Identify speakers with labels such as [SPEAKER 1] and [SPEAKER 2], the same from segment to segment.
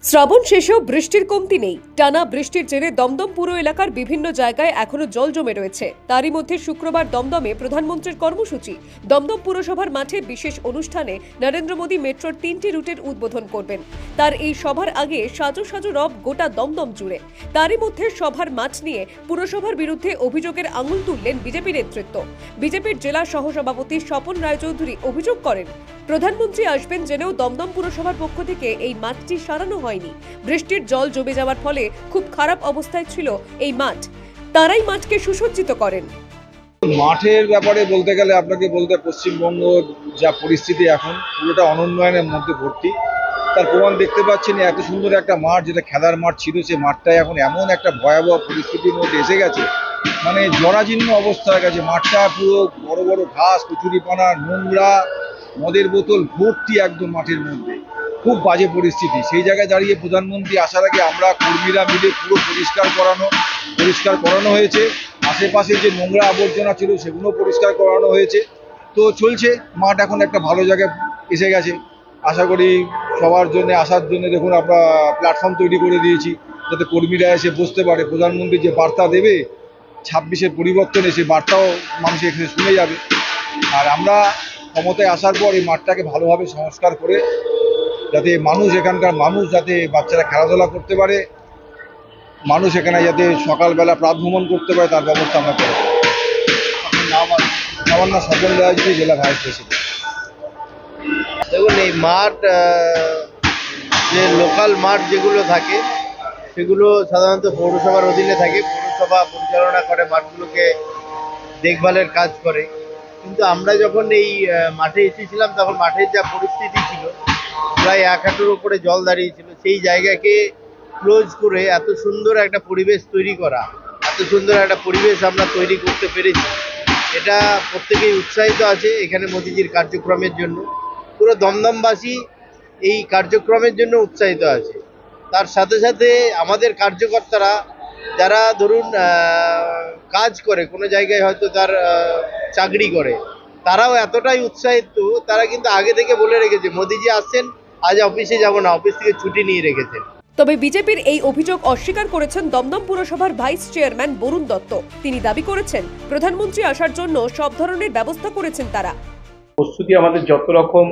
[SPEAKER 1] শ্রাবণ শেষেও বৃষ্টির কমতি নেই। টানা বৃষ্টির জেরে দমদম পুর এলাকার বিভিন্ন জায়গায় এখনো জল জমে রয়েছে। তারই মধ্যে শুক্রবার দমদমে প্রধানমন্ত্রীর কর্মসূচি। দমদম পুরসভার মাঠে বিশেষ অনুষ্ঠানে নরেন্দ্র মোদী মেট্রোর 3টি রুটের উদ্বোধন করবেন। তার এই সভার আগে সাজো সাজো রব গোটা দমদম জুড়ে। তারই মধ্যে সভার মাঠ নিয়ে পুরসভার বিরুদ্ধে অভিযোগের আঙুল তুললেন বিজেপি নেতৃত্ব। বিজেপির জেলা সহসভাপতি স্বপন রায়চৌধুরী অভিযোগ করেন, প্রধানমন্ত্রী আসবেন জেনেও দমদম পুরসভার পক্ষ থেকে এই মাঠটি সারানো হয়নি। বৃষ্টির জল জমে যাওয়ার ফলে খুব খারাপ অবস্থায় ছিল এই মাঠ। তারাই মাঠকে সুসজ্জিত করেন।
[SPEAKER 2] মাঠের ব্যাপারে বলতে গেলে আপনাকে বলতে পশ্চিমবঙ্গ যা পরিস্থিতি এখন পুরোটা অনুন্নয়নের মধ্যে ভর্তি। তার প্রমাণ দেখতে পাচ্ছেন, এত সুন্দর একটা মাঠ যেটা খেলার মাঠ ছিল, সে মাঠটা এখন এমন একটা ভয়াবহ পরিস্থিতির মধ্যে এসে গেছে, মানে জরাজীর্ণ অবস্থা হয়ে গেছে। মাঠটা পুরো বড় বড় ঘাস, কচুরিপানা, নোংরা, মদের বোতল ভর্তি একদম মাঠের মধ্যে। খুব বাজে পরিস্থিতি। সেই জায়গায় দাঁড়িয়ে প্রধানমন্ত্রী আসার আগে আমরা কর্মীরা মিলে পুরো পরিষ্কার করানো হয়েছে। আশেপাশে যে নোংরা আবর্জনা ছিল সেগুলো পরিষ্কার করানো হয়েছে। তো চলছে, মাঠ এখন একটা ভালো জায়গায় এসে গেছে। আশা করি সবার জন্য আসার জন্য দেখুন আমরা প্ল্যাটফর্ম তৈরি করে দিয়েছি, যাতে কর্মীরা এসে বসতে পারে। প্রধানমন্ত্রী যে বার্তা দেবে 26-এর পরিবর্তনে, সেই বার্তাও মানুষ এখানে শুনে যাবে। আর আমরা ক্ষমতায় আসার পর এই মাঠটাকে ভালোভাবে সংস্কার করে যাতে এখানকার মানুষ যাতে বাচ্চারা খেলাধুলা করতে পারে, মানুষ এখানে যাতে সকালবেলা প্রাতভ্রমণ করতে পারে, তার ব্যবস্থা আমরা করব। আমার নাম স্বপন রায়চৌধুরী, জেলা ভাইস প্রেসিডেন্ট।
[SPEAKER 3] দেখুন, এই মাঠ যে লোকাল মাঠ যেগুলো থাকে সেগুলো সাধারণত পৌরসভার অধীনে থাকে। পৌরসভা পরিচালনা করে, মাঠগুলোকে দেখভালের কাজ করে। কিন্তু আমরা যখন এই মাঠে এসেছিলাম তখন মাঠের যা পরিস্থিতি ছিল, প্রায় 1 হাঁটুর উপরে জল দাঁড়িয়েছিল। সেই জায়গাকে ক্লোজ করে এত সুন্দর একটা পরিবেশ তৈরি করা, এত সুন্দর একটা পরিবেশ আমরা তৈরি করতে পেরেছি, এটা প্রত্যেকেই উৎসাহিত আছে এখানে মোদিজির কার্যক্রমের জন্য। পুরো দমদমবাসী এই কার্যক্রমের জন্য উৎসাহিত আছে। তার সাথে সাথে আমাদের কার্যকর্তারা যারা ধরুন কাজ করে, কোনো জায়গায় হয়তো তার চাকরি করে, তারাও এতটাই উৎসাহিত, তারা কিন্তু আগে থেকে বলে রেখেছে মোদিজি আসছেন, আজ অফিসে যাব না, অফিস থেকে ছুটি নিয়ে রেখেছেন।
[SPEAKER 1] তবে বিজেপির এই অভিযোগ অস্বীকার করেছেন দমদম পুরসভার ভাইস চেয়ারম্যান বরুণ দত্ত। তিনি দাবি করেছেন, প্রধানমন্ত্রী আসার জন্য সব ধরনের ব্যবস্থা করেছেন তারা।
[SPEAKER 4] প্রস্তুতি আমাদের যত রকম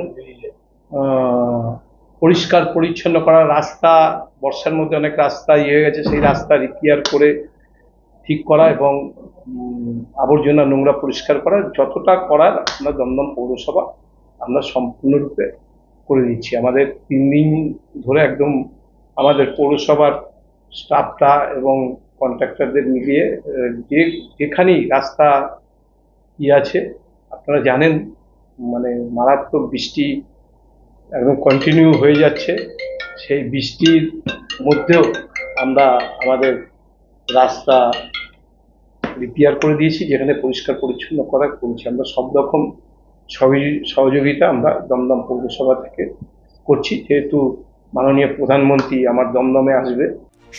[SPEAKER 4] পরিষ্কার পরিচ্ছন্ন করার রাস্তা, বর্ষার মধ্যে অনেক রাস্তা হয়ে গেছে, সেই রাস্তা রিপেয়ার করে ঠিক করা এবং আবর্জনা নোংরা পরিষ্কার করা, যতটা করার আমরা দমদম পৌরসভা আমরা সম্পূর্ণরূপে করে দিচ্ছি। আমাদের 3 দিন ধরে একদম আমাদের পৌরসভার স্টাফটা এবং কন্ট্রাক্টরদের মিলিয়ে যেখানেই রাস্তা আছে, আপনারা জানেন মানে মারাত্মক বৃষ্টি একদম কন্টিনিউ হয়ে যাচ্ছে। সেই বৃষ্টির মধ্যেও আমরা আমাদের রাস্তা রিপেয়ার করে দিয়েছি, যেখানে পরিষ্কার পরিচ্ছন্ন করা করছি। আমরা সব রকম সহযোগিতা আমরা দমদম পৌরসভা থেকে করছি, যেহেতু মাননীয় প্রধানমন্ত্রী আমার দমদমে আসবে।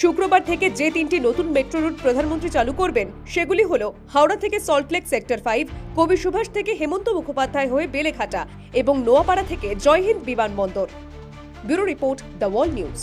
[SPEAKER 1] শুক্রবার থেকে যে 3টি নতুন মেট্রো রুট প্রধানমন্ত্রী চালু করবেন সেগুলি হলো হাওড়া থেকে সল্টলেক সেক্টর 5, কবি সুভাষ থেকে হেমন্ত মুখোপাধ্যায় হয়ে বেলেঘাটা এবং নোয়াপাড়া থেকে জয়হিন্দ বিমানবন্দর। Bureau report, the wall news.